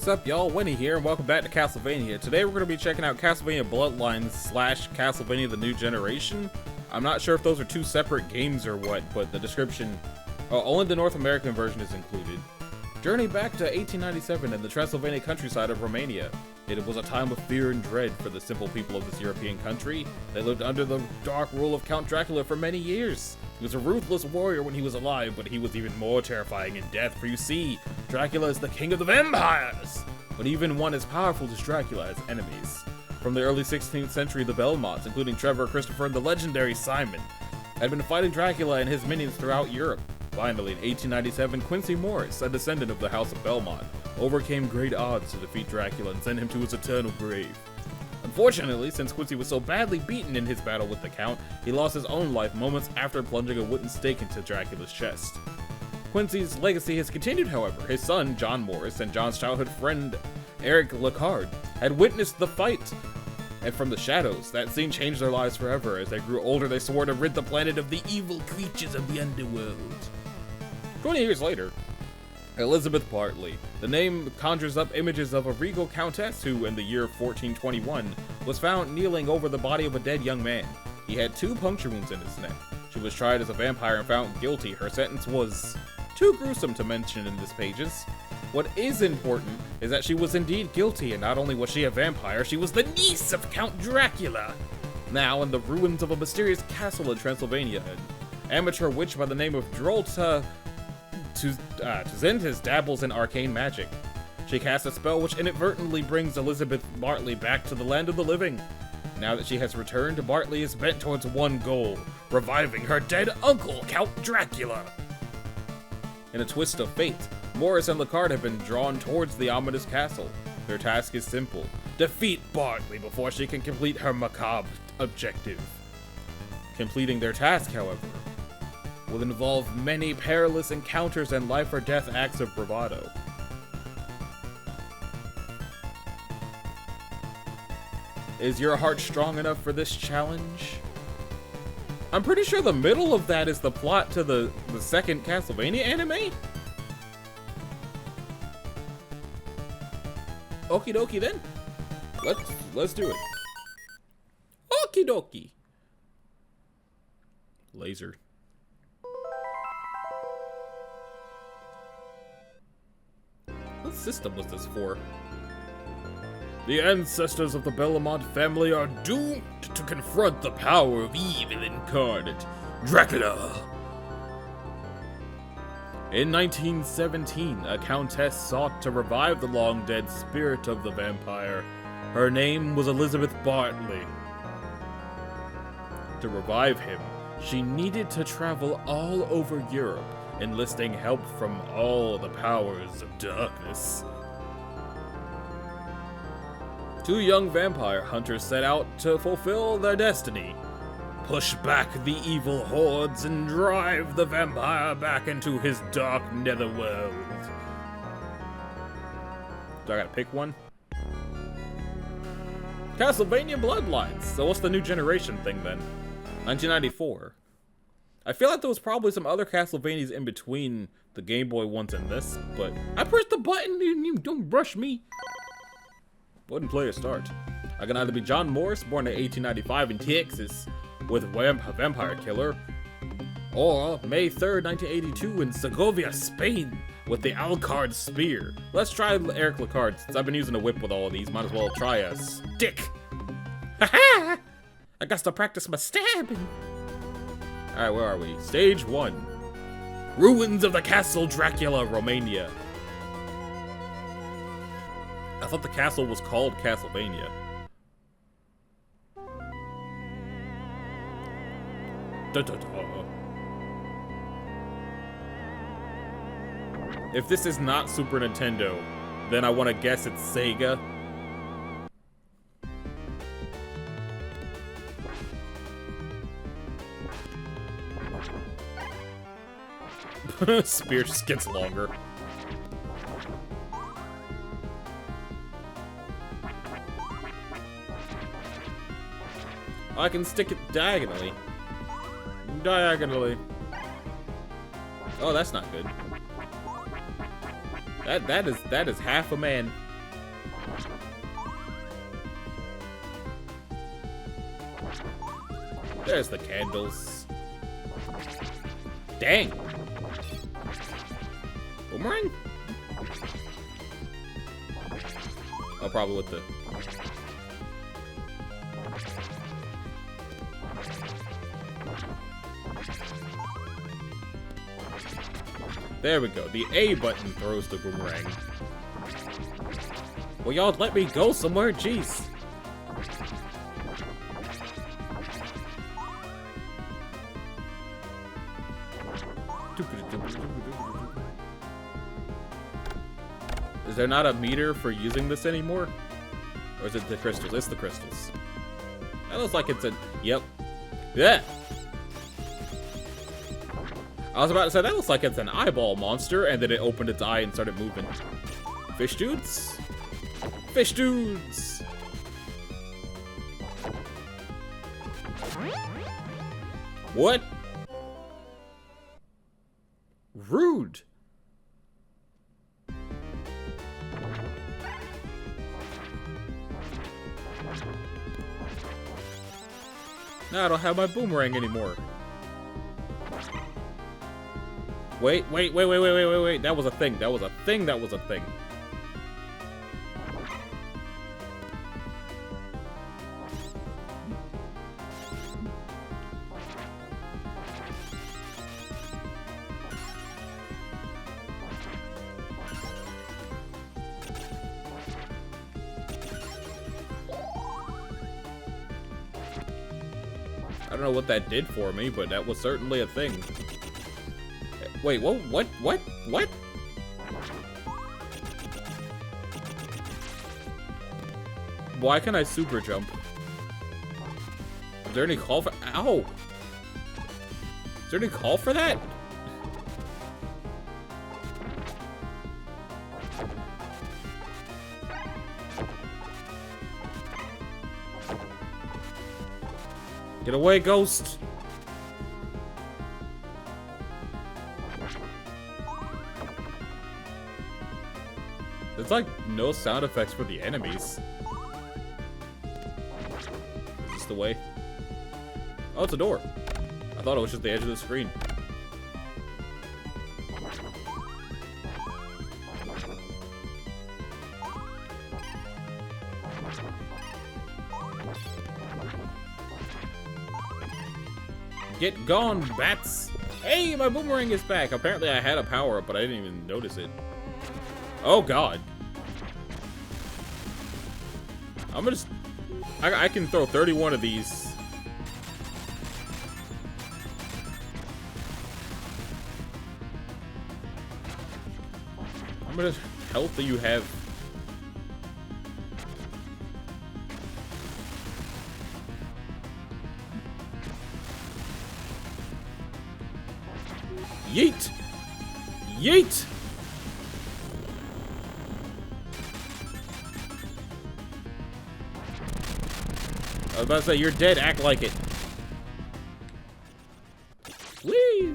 What's up, y'all? Winnie here, and welcome back to Castlevania. Today we're going to be checking out Castlevania Bloodlines / Castlevania The New Generation. I'm not sure if those are two separate games or what, but the description... only the North American version is included. Journey back to 1897 in the Transylvania countryside of Romania. It was a time of fear and dread for the simple people of this European country. They lived under the dark rule of Count Dracula for many years. He was a ruthless warrior when he was alive, but he was even more terrifying in death, for you see, Dracula is the king of the vampires! But even one as powerful as Dracula has enemies. From the early 16th century, the Belmonts, including Trevor, Christopher, and the legendary Simon, had been fighting Dracula and his minions throughout Europe. Finally, in 1897, Quincy Morris, a descendant of the House of Belmont, overcame great odds to defeat Dracula and send him to his eternal grave. Unfortunately, since Quincy was so badly beaten in his battle with the Count, he lost his own life moments after plunging a wooden stake into Dracula's chest. Quincy's legacy has continued, however. His son, John Morris, and John's childhood friend, Eric Lecard, had witnessed the fight. And from the shadows, that scene changed their lives forever. As they grew older, they swore to rid the planet of the evil creatures of the underworld. 20 years later, Elizabeth Bartley. The name conjures up images of a regal countess who, in the year 1421, was found kneeling over the body of a dead young man. He had 2 puncture wounds in his neck. She was tried as a vampire and found guilty. Her sentence was too gruesome to mention in these pages. What is important is that she was indeed guilty, and not only was she a vampire, she was the niece of Count Dracula. Now, in the ruins of a mysterious castle in Transylvania, an amateur witch by the name of Drolta Tuzentis dabbles in arcane magic. She casts a spell which inadvertently brings Elizabeth Bartley back to the land of the living. Now that she has returned, Bartley is bent towards one goal: reviving her dead uncle, Count Dracula. In a twist of fate, Morris and Lecard have been drawn towards the ominous castle. Their task is simple: defeat Bartley before she can complete her macabre objective. Completing their task, however, will involve many perilous encounters and life or death acts of bravado. Is your heart strong enough for this challenge? I'm pretty sure the middle of that is the plot to the second Castlevania anime? Okie dokie then. Let's do it. Okie dokie. Laser. What system was this for? The ancestors of the Belmont family are doomed to confront the power of evil incarnate, Dracula. In 1917, a countess sought to revive the long-dead spirit of the vampire. Her name was Elizabeth Bartley. To revive him, she needed to travel all over Europe, enlisting help from all the powers of darkness. 2 young vampire hunters set out to fulfill their destiny: push back the evil hordes and drive the vampire back into his dark netherworld. Do I gotta pick one? Castlevania Bloodlines. So what's the new generation thing then? 1994. I feel like there was probably some other Castlevanias in between the Game Boy ones and this, but I pressed the button and you don't rush me. Wouldn't play a start. I can either be John Morris, born in 1895 in Texas, with Vampire Killer, or May 3rd, 1982 in Segovia, Spain, with the Alucard Spear. Let's try Eric Lecard. Since I've been using a whip with all of these, might as well try a stick. Haha! I got to practice my stabbing. Alright, where are we? Stage 1. Ruins of the Castle Dracula, Romania. I thought the castle was called Castlevania. Da, da, da. If this is not Super Nintendo, then I want to guess it's Sega. Spear just gets longer. I can stick it diagonally. Oh, that's not good. That is half a man. There's the candles. Dang. Boomerang? Oh, probably with the... There we go. The A button throws the boomerang. Well, y'all let me go somewhere? Jeez. Is there not a meter for using this anymore? Or is it the crystals? It's the crystals. That looks like it's a... Yep. Yeah! I was about to say, that looks like it's an eyeball monster, and then it opened its eye and started moving. Fish dudes? Fish dudes! What? Rude. Now I don't have my boomerang anymore. Wait. That was a thing. That was a thing. That was a thing. I don't know what that did for me, but that was certainly a thing. Wait, whoa, what? Why can I super jump? Is there any call for... Ow! Is there any call for that? Get away, ghost! There's like no sound effects for the enemies. Is this the way? Oh, it's a door. I thought it was just the edge of the screen. Get gone, bats! Hey, my boomerang is back! Apparently I had a power-up, but I didn't even notice it. Oh, God. I'm gonna just... I can throw 31 of these. How much health do you have? Yeet! Yeet! I was about to say, you're dead, act like it. Whee!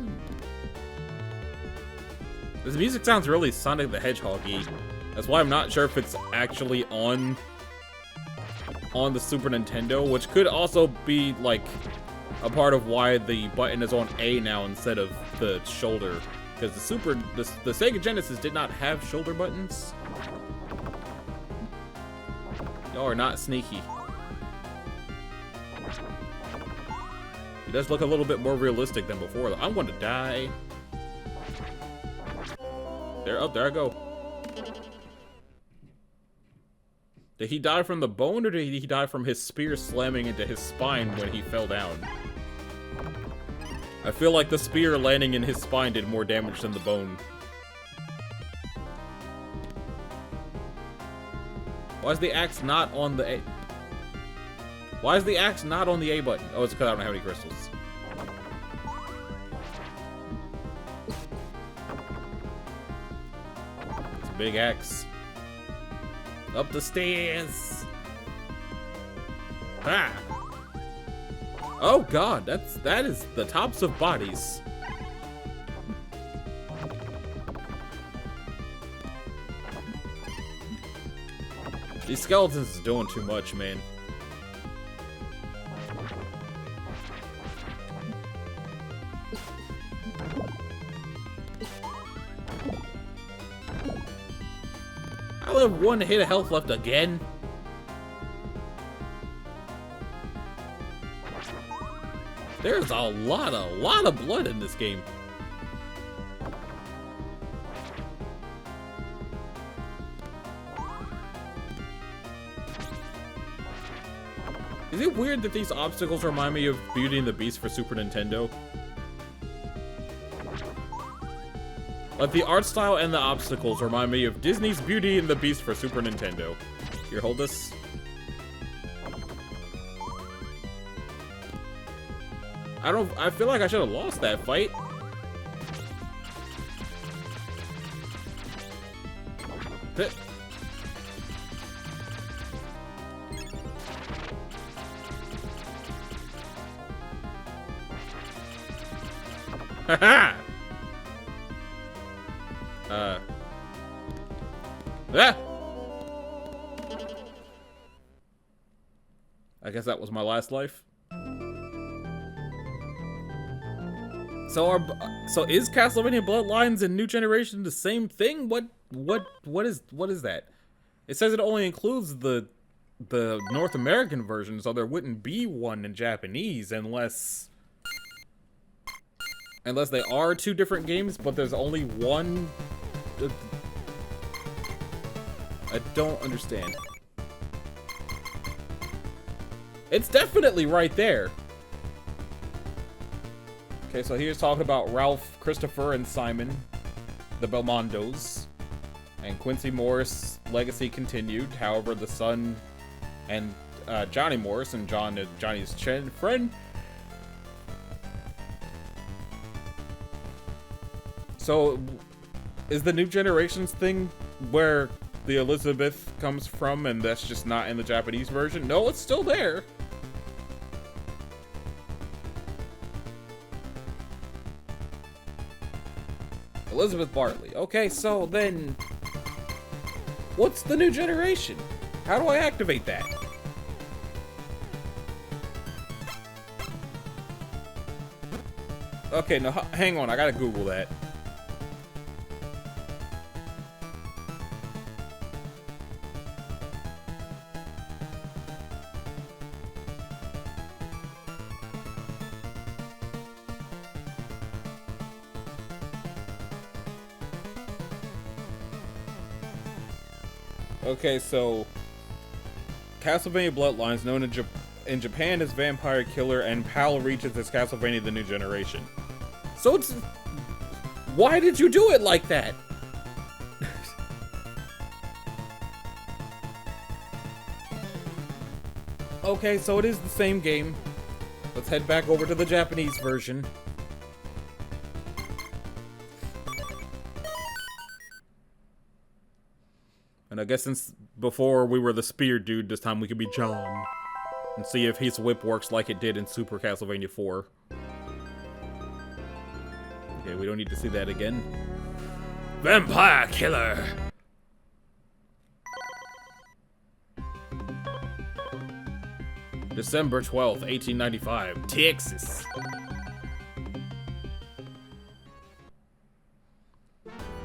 This music sounds really Sonic the Hedgehog-y. That's why I'm not sure if it's actually on the Super Nintendo, which could also be, like, a part of why the button is on A now instead of the shoulder. Because the Sega Genesis did not have shoulder buttons. Y'all are not sneaky. He does look a little bit more realistic than before, though. I'm going to die. There I go. Did he die from the bone, or did he die from his spear slamming into his spine when he fell down? I feel like the spear landing in his spine did more damage than the bone. Why is the axe not on the A? Why is the axe not on the A button? Oh, it's because I don't have any crystals. It's a big axe. Up the stairs. Ah! Oh God, that is the tops of bodies. These skeletons is doing too much, man. only have one hit of health left again. There's a lot of blood in this game. Is it weird that these obstacles remind me of Beauty and the Beast for Super Nintendo? Like, the art style and the obstacles remind me of Disney's Beauty and the Beast for Super Nintendo. Here, hold this. I feel like I should have lost that fight. Haha! I guess that was my last life. So is Castlevania Bloodlines and New Generation the same thing? What is that? It says it only includes the North American version, so there wouldn't be one in Japanese unless they are two different games, but there's only one. I don't understand. It's definitely right there. Okay, so here's talking about Ralph, Christopher, and Simon, the Belmondos. And Quincy Morris' legacy continued. However, the son and Johnny Morris, and Johnny's friend. So, is the New Generations thing where the Elizabeth comes from, and that's just not in the Japanese version? No, it's still there. Elizabeth Bartley. Okay, so then, what's the New Generation? How do I activate that? Okay, no, hang on, I gotta Google that. Okay, so Castlevania Bloodlines, known in Japan as Vampire Killer, and PAL regions as Castlevania: The New Generation. So it's... Why did you do it like that? Okay, so it is the same game. Let's head back over to the Japanese version. And I guess since before we were the spear dude, this time we could be John. And see if his whip works like it did in Super Castlevania 4. Okay, we don't need to see that again. Vampire Killer! December 12th, 1895, Texas.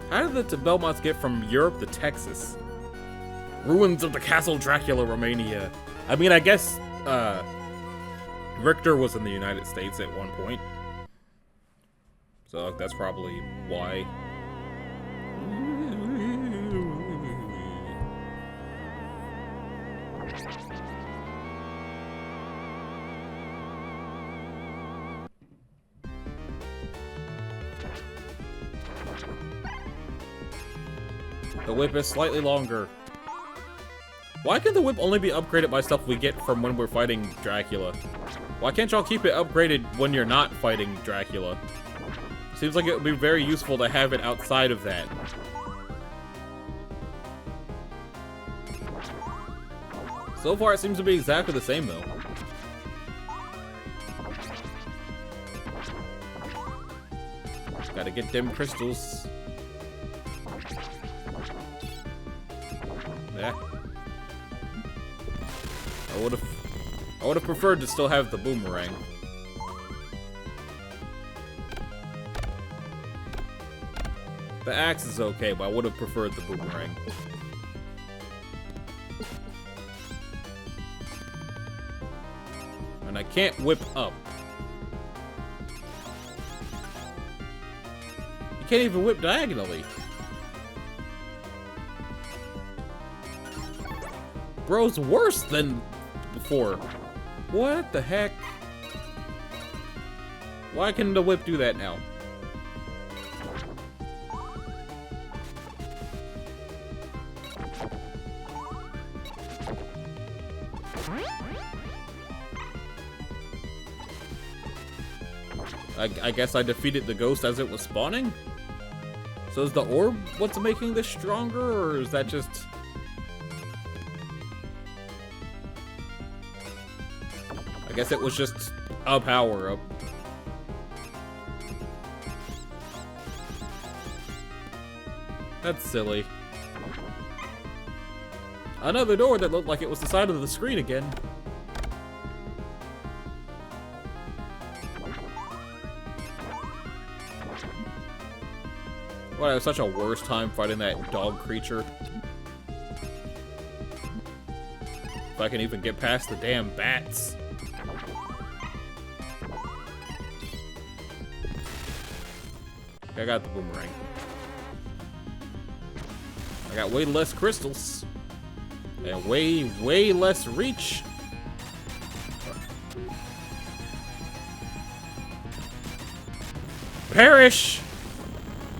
How did the Belmonts get from Europe to Texas? Ruins of the Castle Dracula, Romania. I mean, I guess, Richter was in the United States at one point. So that's probably why. The whip is slightly longer. Why can the whip only be upgraded by stuff we get from when we're fighting Dracula? Why can't y'all keep it upgraded when you're not fighting Dracula? Seems like it would be very useful to have it outside of that. So far it seems to be exactly the same though. Gotta get them crystals. Yeah. I would have preferred to still have the boomerang. The axe is okay, but I would have preferred the boomerang. And I can't whip up. You can't even whip diagonally. Bro's worse than before. What the heck? Why can the whip do that now? I guess I defeated the ghost as it was spawning? So is the orb what's making this stronger, or is that just... I guess it was just a power-up. That's silly. Another door that looked like it was the side of the screen again. Well, I have such a worse time fighting that dog creature. If I can even get past the damn bats. I got the boomerang. I got way less crystals. And way less reach. Perish!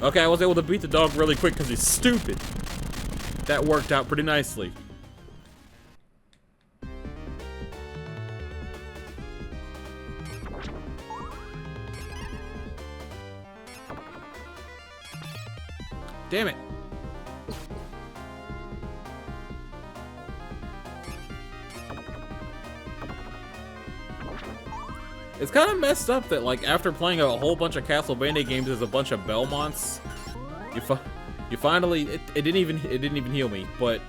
Okay, I was able to beat the dog really quick because he's stupid. That worked out pretty nicely. Damn it. It's kind of messed up that, like, after playing a whole bunch of Castlevania games as a bunch of Belmonts, you finally it didn't even heal me. But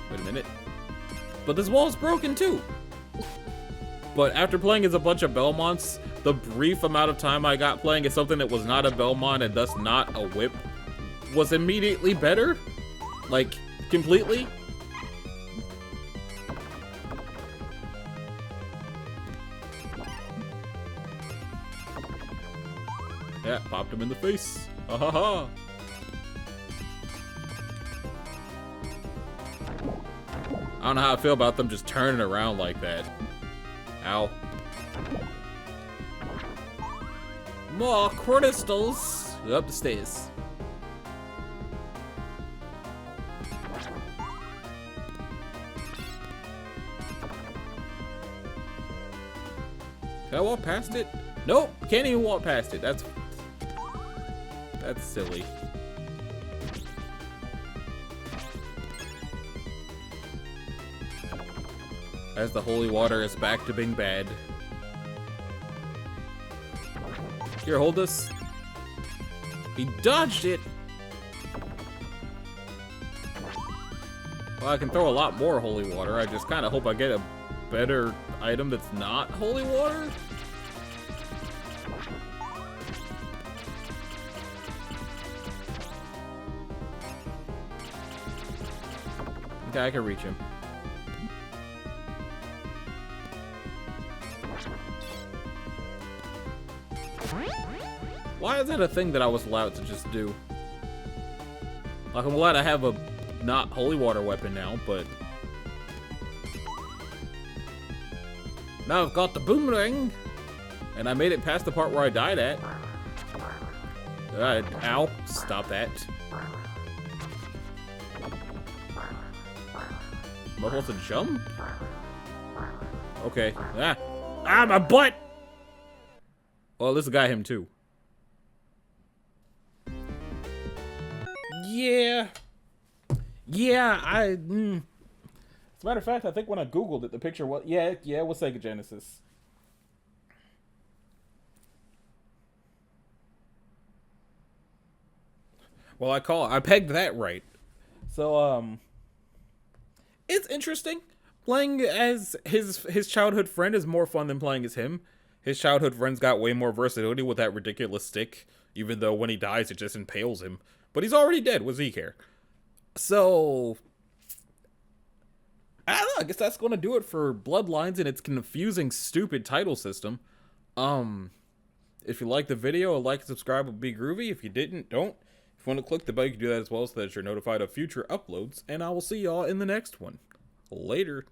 wait a minute. But this wall's broken too. But after playing as a bunch of Belmonts, the brief amount of time I got playing as something that was not a Belmont and thus not a whip was immediately better, like completely. Yeah, popped him in the face. Ha ha ha. I don't know how I feel about them just turning around like that. Ow. More crystals. Up the stairs. Can I walk past it? Nope, can't even walk past it. That's silly. As the holy water is back to being bad. Here, hold this. He dodged it. Well, I can throw a lot more holy water. I just kind of hope I get a better item that's not holy water. Okay, I can reach him. Why is that a thing that I was allowed to just do? Like, I'm glad I have a not holy water weapon now, but... Now I've got the boomerang! And I made it past the part where I died at. Ow. Stop that. Am I supposed to jump? Okay. Ah, my butt! Well, this guy him too. Yeah. Yeah, As a matter of fact, I think when I Googled it, the picture was... Yeah, it was Sega Genesis. Well, I pegged that right. So, it's interesting. Playing as his childhood friend is more fun than playing as him. His childhood friend's got way more versatility with that ridiculous stick, even though when he dies, it just impales him. But he's already dead. What does he care? So, I don't know, I guess that's going to do it for Bloodlines and its confusing, stupid title system. If you liked the video, a like and subscribe would be groovy. If you didn't, don't. If you want to click the bell, you can do that as well so that you're notified of future uploads. And I will see y'all in the next one. Later.